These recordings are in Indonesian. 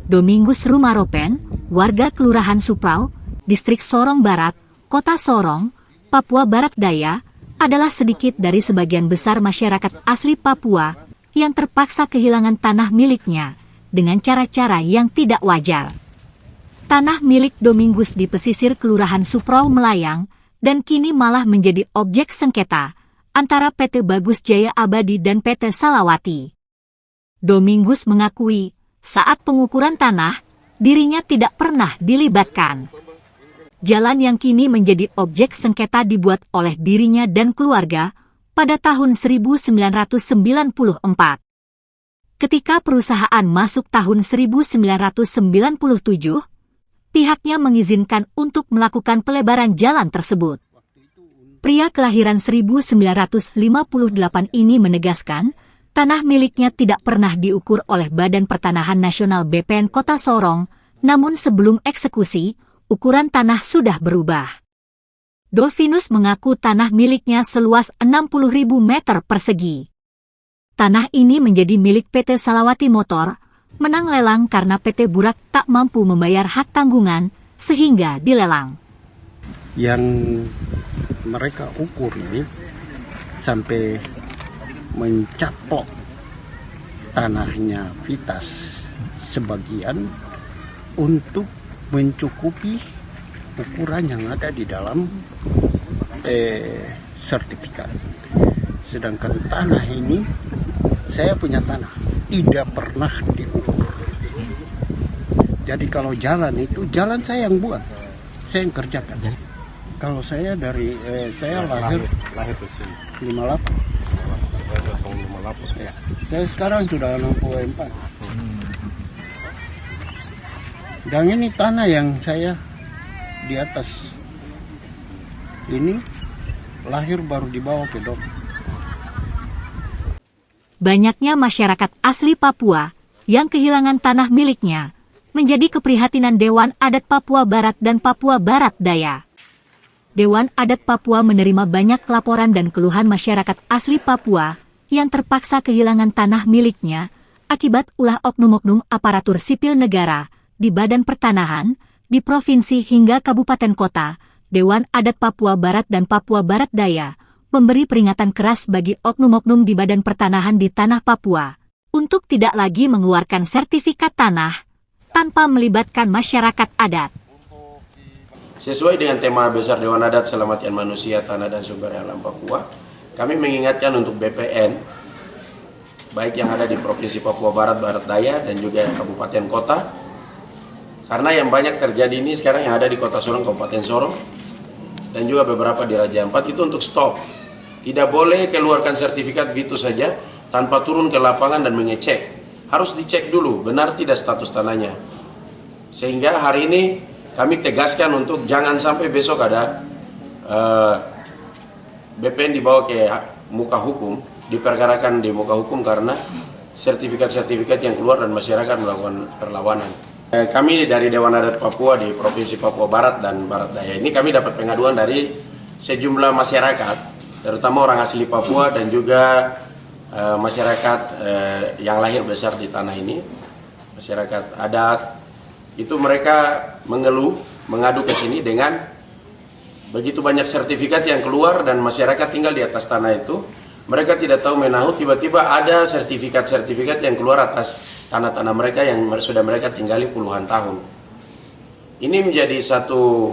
Domingus Rumaropen, warga Kelurahan Suprau, Distrik Sorong Barat, Kota Sorong, Papua Barat Daya, adalah sedikit dari sebagian besar masyarakat asli Papua yang terpaksa kehilangan tanah miliknya dengan cara-cara yang tidak wajar. Tanah milik Domingus di pesisir Kelurahan Suprau melayang dan kini malah menjadi objek sengketa antara PT Bagus Jaya Abadi dan PT Salawati. Domingus mengakui saat pengukuran tanah, dirinya tidak pernah dilibatkan. Jalan yang kini menjadi objek sengketa dibuat oleh dirinya dan keluarga pada tahun 1994. Ketika perusahaan masuk tahun 1997, pihaknya mengizinkan untuk melakukan pelebaran jalan tersebut. Pria kelahiran 1958 ini menegaskan, tanah miliknya tidak pernah diukur oleh Badan Pertanahan Nasional BPN Kota Sorong, namun sebelum eksekusi, ukuran tanah sudah berubah. Dolfinus mengaku tanah miliknya seluas 60.000 meter persegi. Tanah ini menjadi milik PT Salawati Motor, menang lelang karena PT Burak tak mampu membayar hak tanggungan, sehingga dilelang. Yang mereka ukur ini sampai mencaplok tanahnya Vitas sebagian untuk mencukupi ukuran yang ada di dalam sertifikat. Sedangkan tanah ini, saya punya tanah, tidak pernah diukur. Jadi kalau jalan itu, jalan saya yang buat, saya yang kerjakan. Kalau saya dari, saya lahir 58. Ya, saya sekarang sudah 64. Dan ini tanah yang saya di atas ini lahir baru dibawa ke dom. Banyaknya masyarakat asli Papua yang kehilangan tanah miliknya menjadi keprihatinan Dewan Adat Papua Barat dan Papua Barat Daya. Dewan Adat Papua menerima banyak laporan dan keluhan masyarakat asli Papua yang terpaksa kehilangan tanah miliknya akibat ulah oknum-oknum aparatur sipil negara di Badan Pertanahan, di provinsi hingga kabupaten kota. Dewan Adat Papua Barat dan Papua Barat Daya memberi peringatan keras bagi oknum-oknum di Badan Pertanahan di tanah Papua untuk tidak lagi mengeluarkan sertifikat tanah tanpa melibatkan masyarakat adat. Sesuai dengan tema besar Dewan Adat Selamatkan Manusia, Tanah dan Sumber Daya Alam Papua, kami mengingatkan untuk BPN, baik yang ada di Provinsi Papua Barat, Barat Daya, dan juga kabupaten kota. Karena yang banyak terjadi ini sekarang yang ada di Kota Sorong, Kabupaten Sorong, dan juga beberapa di Raja Ampat, itu untuk stop. Tidak boleh keluarkan sertifikat begitu saja, tanpa turun ke lapangan dan mengecek. Harus dicek dulu, benar tidak status tanahnya. Sehingga hari ini kami tegaskan untuk jangan sampai besok ada BPN dibawa ke muka hukum, diperkarakan di muka hukum karena sertifikat-sertifikat yang keluar dan masyarakat melakukan perlawanan. Kami dari Dewan Adat Papua di Provinsi Papua Barat dan Barat Daya ini kami dapat pengaduan dari sejumlah masyarakat, terutama orang asli Papua dan juga masyarakat yang lahir besar di tanah ini, masyarakat adat. Itu mereka mengeluh, mengadu ke sini dengan begitu banyak sertifikat yang keluar dan masyarakat tinggal di atas tanah itu. Mereka tidak tahu menahu, tiba-tiba ada sertifikat-sertifikat yang keluar atas tanah-tanah mereka yang sudah mereka tinggali puluhan tahun. Ini menjadi satu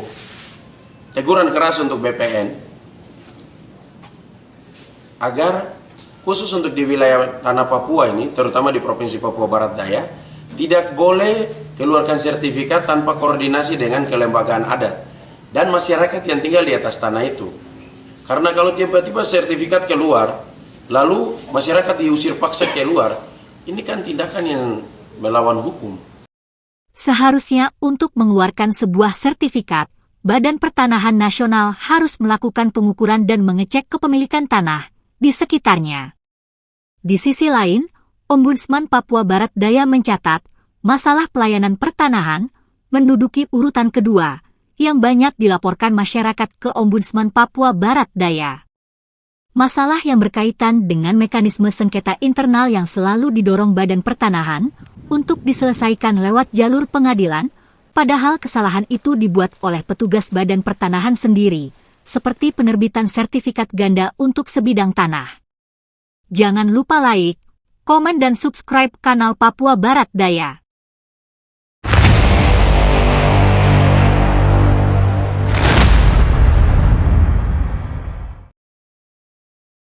teguran keras untuk BPN agar khusus untuk di wilayah tanah Papua ini, terutama di Provinsi Papua Barat Daya, tidak boleh keluarkan sertifikat tanpa koordinasi dengan kelembagaan adat dan masyarakat yang tinggal di atas tanah itu. Karena kalau tiba-tiba sertifikat keluar, lalu masyarakat diusir paksa keluar, ini kan tindakan yang melawan hukum. Seharusnya untuk mengeluarkan sebuah sertifikat, Badan Pertanahan Nasional harus melakukan pengukuran dan mengecek kepemilikan tanah di sekitarnya. Di sisi lain, Ombudsman Papua Barat Daya mencatat, masalah pelayanan pertanahan menduduki urutan kedua, yang banyak dilaporkan masyarakat ke Ombudsman Papua Barat Daya. Masalah yang berkaitan dengan mekanisme sengketa internal yang selalu didorong Badan Pertanahan untuk diselesaikan lewat jalur pengadilan, padahal kesalahan itu dibuat oleh petugas Badan Pertanahan sendiri, seperti penerbitan sertifikat ganda untuk sebidang tanah. Jangan lupa like, komen dan subscribe kanal Papua Barat Daya.